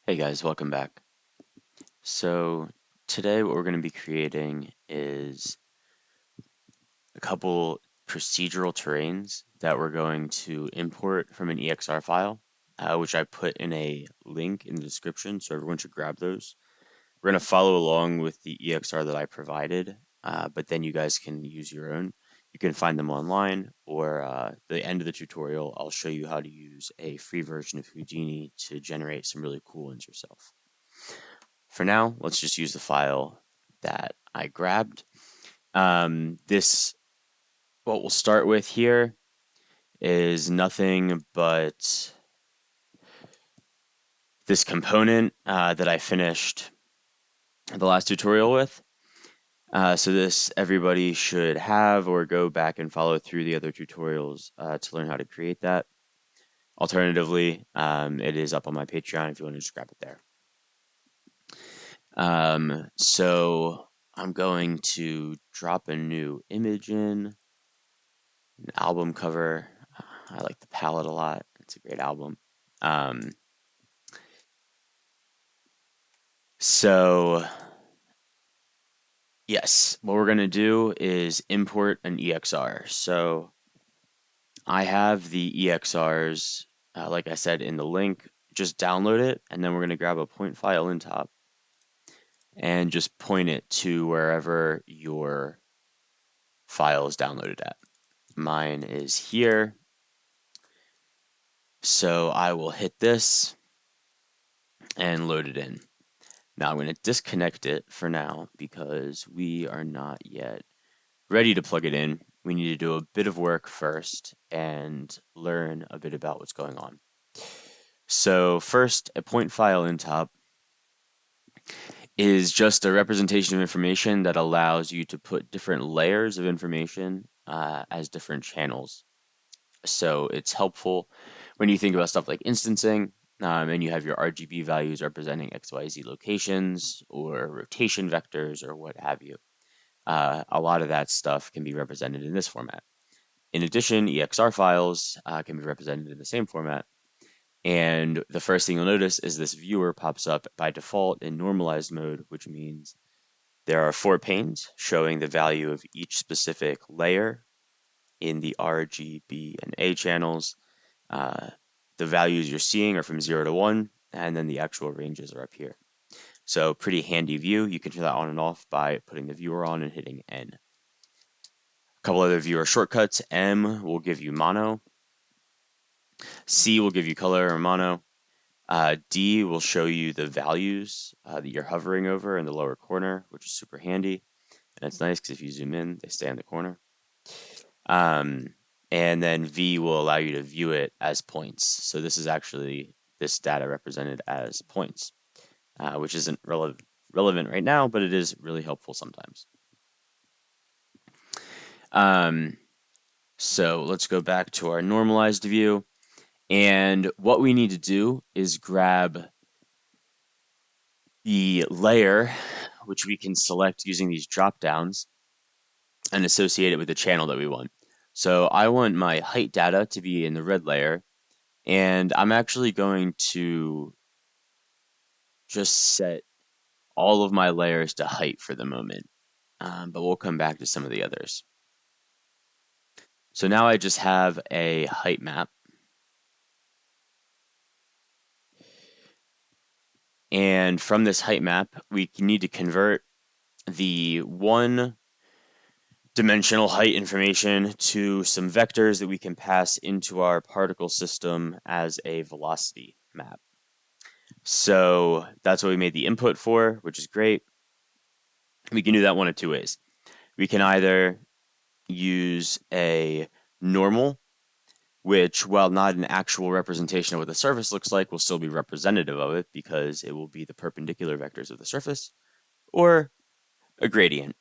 Hey guys, welcome back. So today what we're going to be creating is a couple procedural terrains that we're going to import from an EXR file, which I put in a link in the description, so everyone should grab those. We're going to follow along with the EXR that I provided, but then you guys can use your own. You can find them online, or the end of the tutorial, I'll show you how to use a free version of Houdini to generate some really cool ones yourself. For now, let's just use the file that I grabbed. What we'll start with here is nothing but this component that I finished the last tutorial with. So this everybody should have, or go back and follow through the other tutorials to learn how to create that. Alternatively, it is up on my Patreon if you want to just grab it there. So I'm going to drop a new image in, an album cover. I like the palette a lot. It's a great album. Um, so yes, what we're gonna do is import an EXR. So I have the EXRs, like I said in the link. Just download it, and then we're gonna grab a point file in top and just point it to wherever your file is downloaded at. Mine is here. So I will hit this and load it in. Now I'm going to disconnect it for now because we are not yet ready to plug it in. We need to do a bit of work first and learn a bit about what's going on. So first, a point file in top is just a representation of information that allows you to put different layers of information as different channels. So it's helpful when you think about stuff like instancing, and you have your RGB values representing XYZ locations or rotation vectors or what have you. A lot of that stuff can be represented in this format. In addition, EXR files can be represented in the same format. And the first thing you'll notice is this viewer pops up by default in normalized mode, which means there are 4 panes showing the value of each specific layer in the R, G, B, and A channels. The values you're seeing are from 0 to 1, and then the actual ranges are up here. So pretty handy view. You can turn that on and off by putting the viewer on and hitting N. A couple other viewer shortcuts. M will give you mono. C will give you color or mono. D will show you the values that you're hovering over in the lower corner, which is super handy. And it's nice because if you zoom in, they stay in the corner. And then V will allow you to view it as points. So this is actually this data represented as points, which isn't relevant right now, but it is really helpful sometimes. So let's go back to our normalized view. And what we need to do is grab the layer, which we can select using these drop downs, and associate it with the channel that we want. So I want my height data to be in the red layer, and I'm actually going to just set all of my layers to height for the moment, but we'll come back to some of the others. So now I just have a height map. And from this height map, we need to convert the one-dimensional height information to some vectors that we can pass into our particle system as a velocity map. So that's what we made the input for, which is great. We can do that one of 2 ways. We can either use a normal, which, while not an actual representation of what the surface looks like, will still be representative of it because it will be the perpendicular vectors of the surface, or a gradient.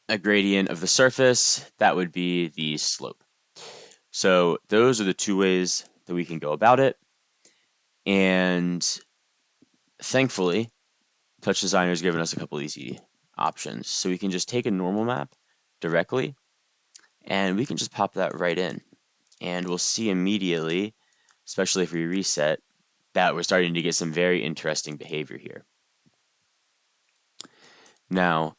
A gradient of the surface, that would be the slope. So those are the 2 ways that we can go about it. And thankfully, Touch Designer has given us a couple easy options. So we can just take a normal map directly, and we can just pop that right in. And we'll see immediately, especially if we reset, that we're starting to get some very interesting behavior here. Now,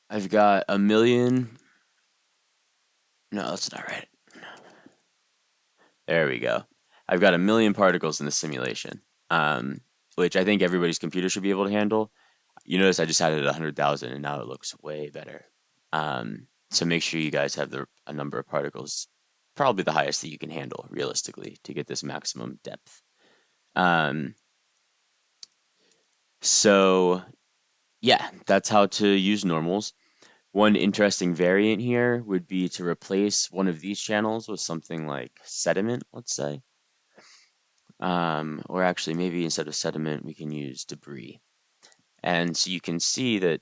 I've got a million. No, that's not right. There we go. I've got a million particles in the simulation, um, which I think everybody's computer should be able to handle. You notice I just added 100,000 and now it looks way better. So make sure you guys have a number of particles, probably the highest that you can handle realistically to get this maximum depth. Um, so yeah, that's how to use normals. One interesting variant here would be to replace one of these channels with something like sediment, let's say. Or actually, maybe instead of sediment, we can use debris. And so you can see that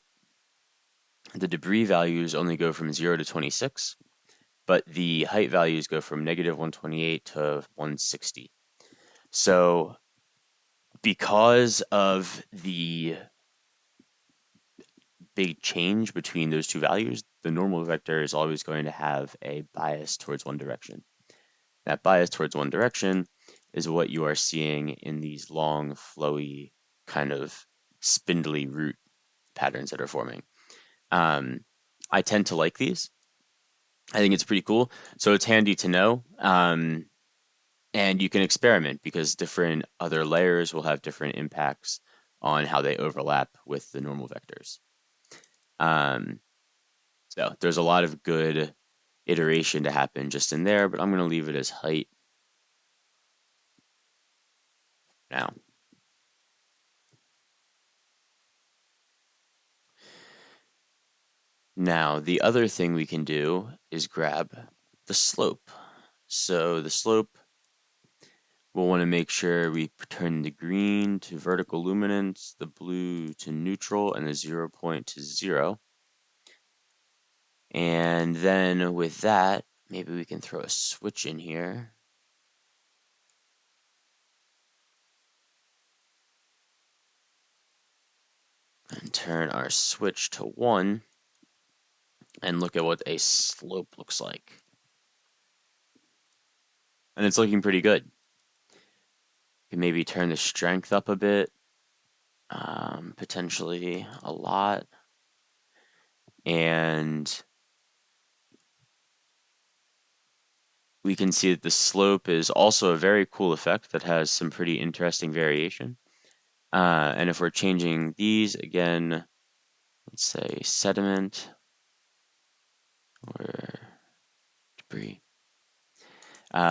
the debris values only go from 0 to 26, but the height values go from negative 128 to 160. So because of the big change between those two values, the normal vector is always going to have a bias towards one direction. That bias towards one direction is what you are seeing in these long, flowy, kind of spindly root patterns that are forming. I tend to like these. I think it's pretty cool. So it's handy to know. And you can experiment because different other layers will have different impacts on how they overlap with the normal vectors. Um, so there's a lot of good iteration to happen just in there, but I'm going to leave it as height now. Now, the other thing we can do is grab the slope. So the slope, we'll want to make sure we turn the green to vertical luminance, the blue to neutral, and the 0 point to 0. And then with that, maybe we can throw a switch in here. And turn our switch to 1 and look at what a slope looks like. And it's looking pretty good. You can maybe turn the strength up a bit, potentially a lot. And we can see that the slope is also a very cool effect that has some pretty interesting variation. And if we're changing these again, let's say sediment or debris,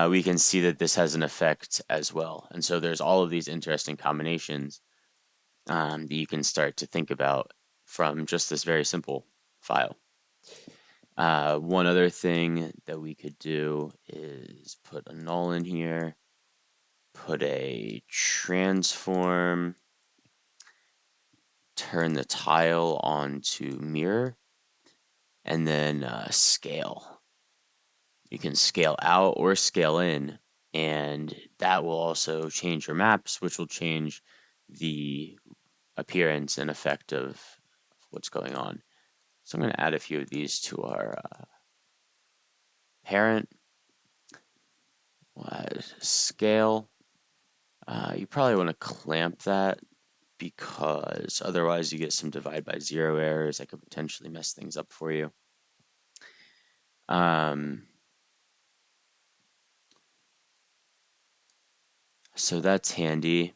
we can see that this has an effect as well. And so there's all of these interesting combinations that you can start to think about from just this very simple file. One other thing that we could do is put a null in here, put a transform, turn the tile onto mirror, and then scale. You can scale out or scale in, and that will also change your maps, which will change the appearance and effect of what's going on. So I'm going to add a few of these to our parent. We'll add scale. You probably want to clamp that because otherwise you get some divide by 0 errors that could potentially mess things up for you. So that's handy.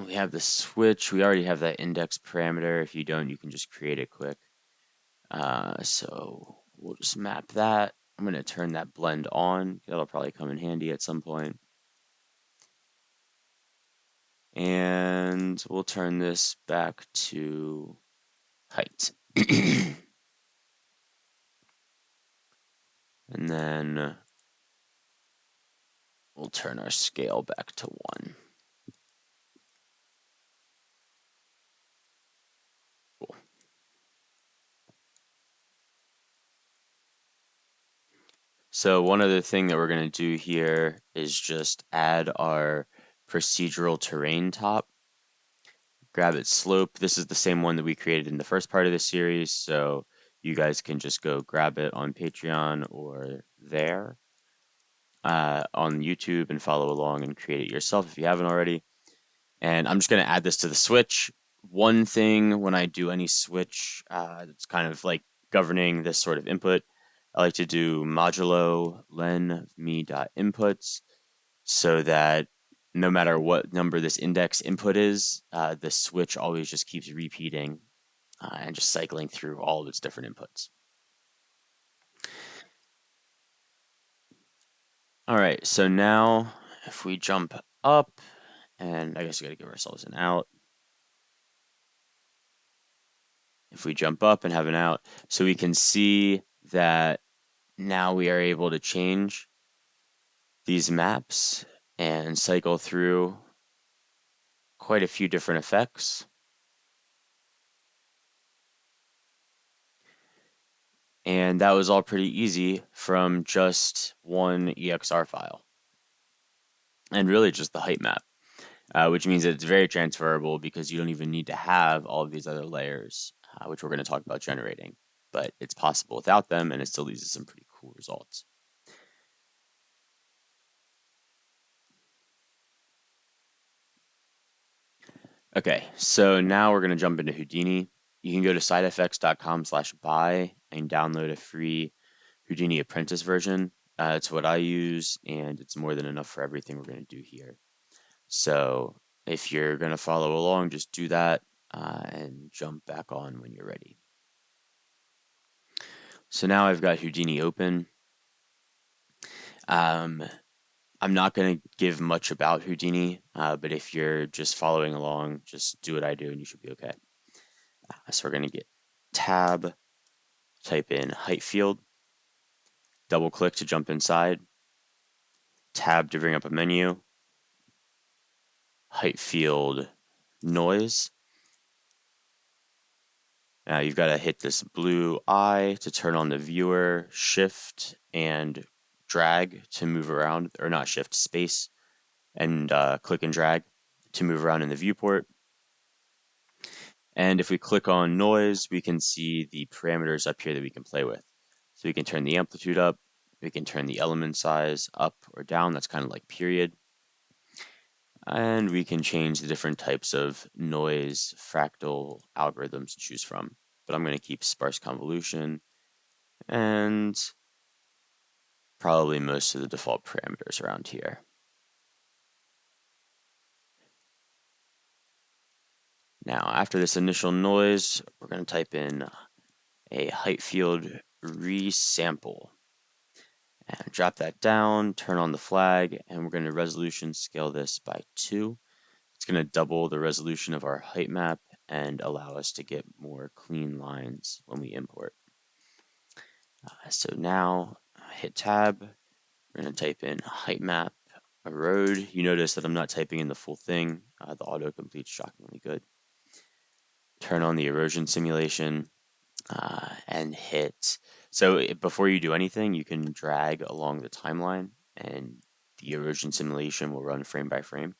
We have the switch. We already have that index parameter. If you don't, you can just create it quick. So we'll just map that. I'm going to turn that blend on. That'll probably come in handy at some point. And we'll turn this back to height. And then we'll turn our scale back to 1. Cool. So one other thing that we're going to do here is just add our procedural terrain top. Grab its slope. This is the same one that we created in the first part of the series, so you guys can just go grab it on Patreon or there on YouTube and follow along and create it yourself if you haven't already. And I'm just going to add this to the switch. One thing when I do any switch that's kind of like governing this sort of input, I like to do modulo len me.inputs so that no matter what number this index input is, the switch always just keeps repeating and just cycling through all of its different inputs. All right, so now if we jump up, and I guess we got to give ourselves an out. If we jump up and have an out, so we can see that now we are able to change these maps and cycle through quite a few different effects. And that was all pretty easy from just one EXR file. And really just the height map, which means that it's very transferable because you don't even need to have all of these other layers, which we're going to talk about generating. But it's possible without them, and it still leads to some pretty cool results. Okay, so now we're going to jump into Houdini. You can go to sidefx.com/buy and download a free Houdini Apprentice version. It's what I use, and it's more than enough for everything we're going to do here. So if you're going to follow along, just do that and jump back on when you're ready. So now I've got Houdini open. I'm not going to give much about Houdini, but if you're just following along, just do what I do and you should be okay. So we're going to get tab, type in height field, double click to jump inside, tab to bring up a menu, height field noise. Now you've got to hit this blue eye to turn on the viewer, shift and drag to move around, or not shift, space, and click and drag to move around in the viewport. And if we click on noise, we can see the parameters up here that we can play with. So we can turn the amplitude up, we can turn the element size up or down, that's kind of like period. And we can change the different types of noise fractal algorithms to choose from. But I'm going to keep sparse convolution and probably most of the default parameters around here. Now, after this initial noise, we're going to type in a height field resample and drop that down, turn on the flag, and we're going to resolution scale this by 2. It's going to double the resolution of our height map and allow us to get more clean lines when we import. So now hit tab, we're going to type in height map erode. You notice that I'm not typing in the full thing. The autocomplete's shockingly good. Turn on the erosion simulation and hit. So before you do anything, you can drag along the timeline and the erosion simulation will run frame by frame.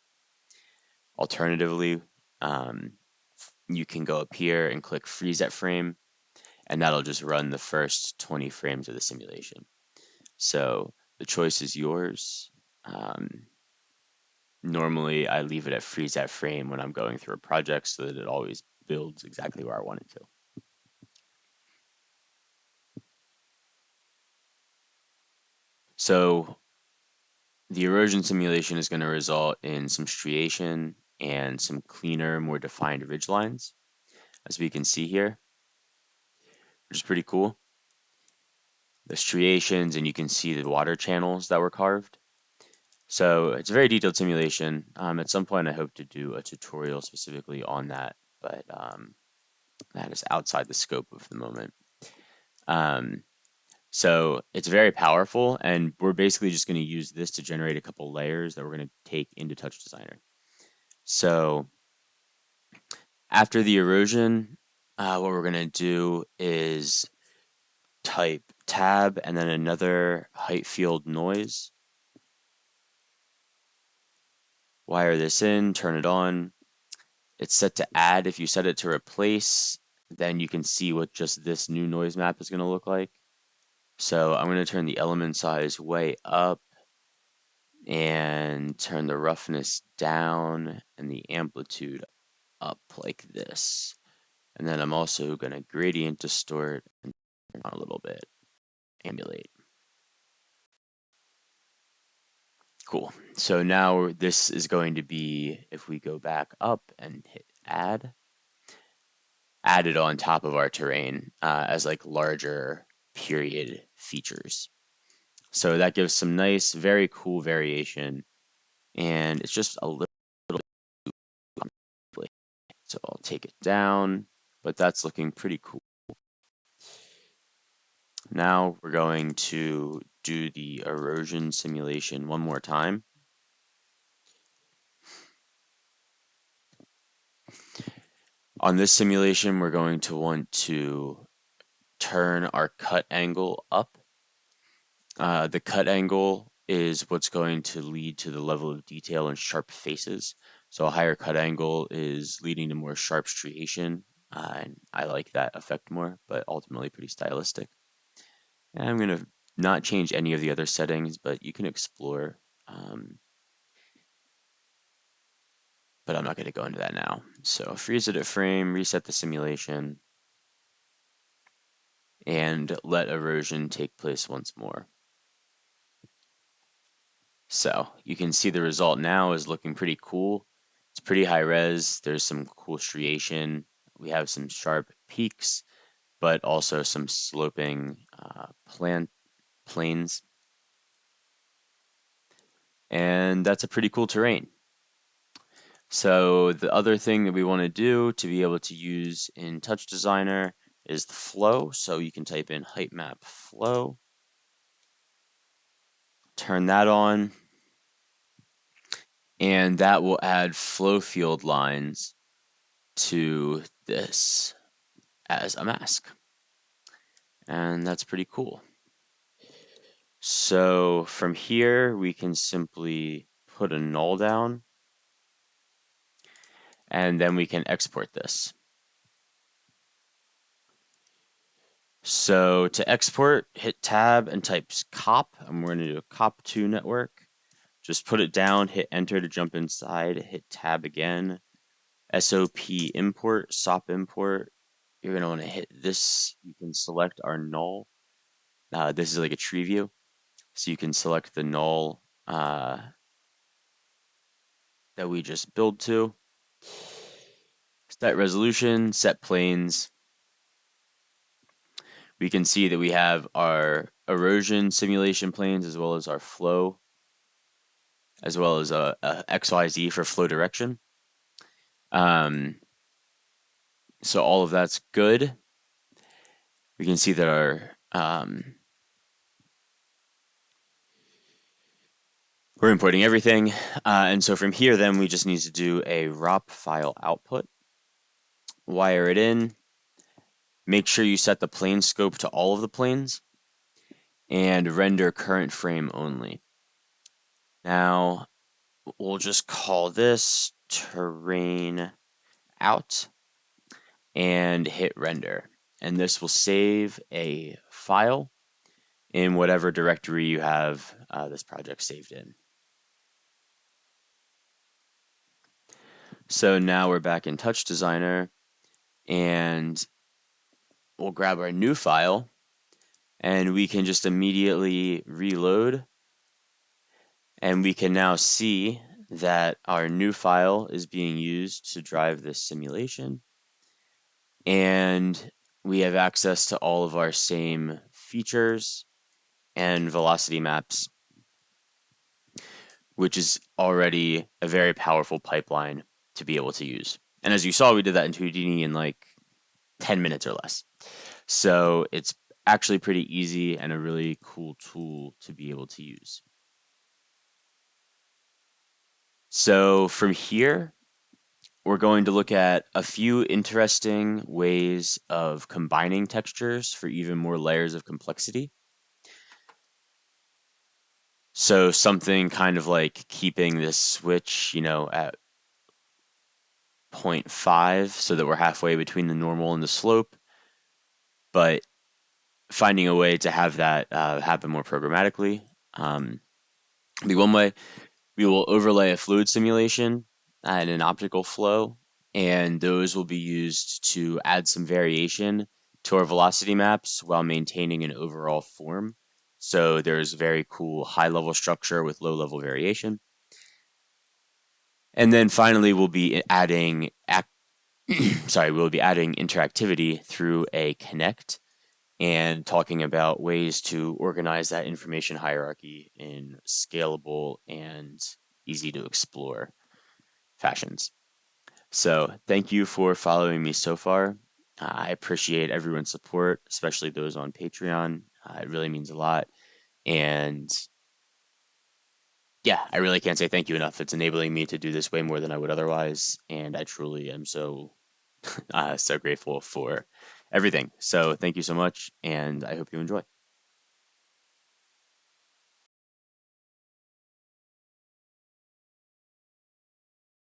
Alternatively, you can go up here and click freeze at frame, and that'll just run the first 20 frames of the simulation. So the choice is yours. Normally, I leave it at freeze at frame when I'm going through a project so that it always builds exactly where I want it to. So the erosion simulation is going to result in some striation and some cleaner, more defined ridge lines, as we can see here, which is pretty cool. The striations, and you can see the water channels that were carved. So it's a very detailed simulation. At some point, I hope to do a tutorial specifically on that, but that is outside the scope of the moment. So it's very powerful, and we're basically just going to use this to generate a couple layers that we're going to take into Touch Designer. So after the erosion, what we're going to do is type tab and then another height field noise. Wire this in, turn it on. It's set to add. If you set it to replace, then you can see what just this new noise map is going to look like. So I'm going to turn the element size way up and turn the roughness down and the amplitude up like this. And then I'm also going to gradient distort and turn on a little bit, ambulate. Cool. So now this is going to be, if we go back up and hit add, added on top of our terrain as like larger period features. So that gives some nice, very cool variation. And it's just a little bit. So I'll take it down, but that's looking pretty cool. Now we're going to do the erosion simulation one more time. On this simulation, we're going to want to turn our cut angle up. The cut angle is what's going to lead to the level of detail and sharp faces. So a higher cut angle is leading to more sharp striation, and I like that effect more, but ultimately pretty stylistic. And I'm going to not change any of the other settings, but you can explore. But I'm not going to go into that now. So freeze it at frame, reset the simulation, and let erosion take place once more. So you can see the result now is looking pretty cool. It's pretty high res. There's some cool striation. We have some sharp peaks, but also some sloping planes. And that's a pretty cool terrain. So the other thing that we want to do to be able to use in Touch Designer is the flow. So you can type in height map flow, turn that on, and that will add flow field lines to this as a mask. And that's pretty cool. So from here, we can simply put a null down, and then we can export this. So to export, hit tab and type cop, and we're going to do a cop2 network. Just put it down, hit enter to jump inside, hit tab again, SOP import, SOP import. You're going to want to hit this. You can select our null. This is like a tree view. So you can select the null that we just build to. Set resolution, set planes. We can see that we have our erosion simulation planes as well as our flow, as well as a XYZ for flow direction. So all of that's good. We can see that our we're importing everything. And so from here, then we just need to do a ROP file output, wire it in, make sure you set the plane scope to all of the planes, and render current frame only. Now, we'll just call this terrain out and hit render. And this will save a file in whatever directory you have this project saved in. So now we're back in Touch Designer, and we'll grab our new file, and we can just immediately reload, and we can now see that our new file is being used to drive this simulation, and we have access to all of our same features and velocity maps, which is already a very powerful pipeline to be able to use. And as you saw, we did that in Houdini in like 10 minutes or less. So it's actually pretty easy and a really cool tool to be able to use. So from here, we're going to look at a few interesting ways of combining textures for even more layers of complexity. So something kind of like keeping this switch, you know, at 0.5 so that we're halfway between the normal and the slope, but finding a way to have that happen more programmatically. Um, the one way we will overlay a fluid simulation and an optical flow, and those will be used to add some variation to our velocity maps while maintaining an overall form. So there's very cool high level structure with low level variation. And then finally, we'll be adding we'll be adding interactivity through a connect and talking about ways to organize that information hierarchy in scalable and easy to explore fashions. So, thank you for following me so far. I appreciate everyone's support, especially those on Patreon. It really means a lot. And yeah, I really can't say thank you enough. It's enabling me to do this way more than I would otherwise. And I truly am so grateful for everything. So, thank you so much. And I hope you enjoy.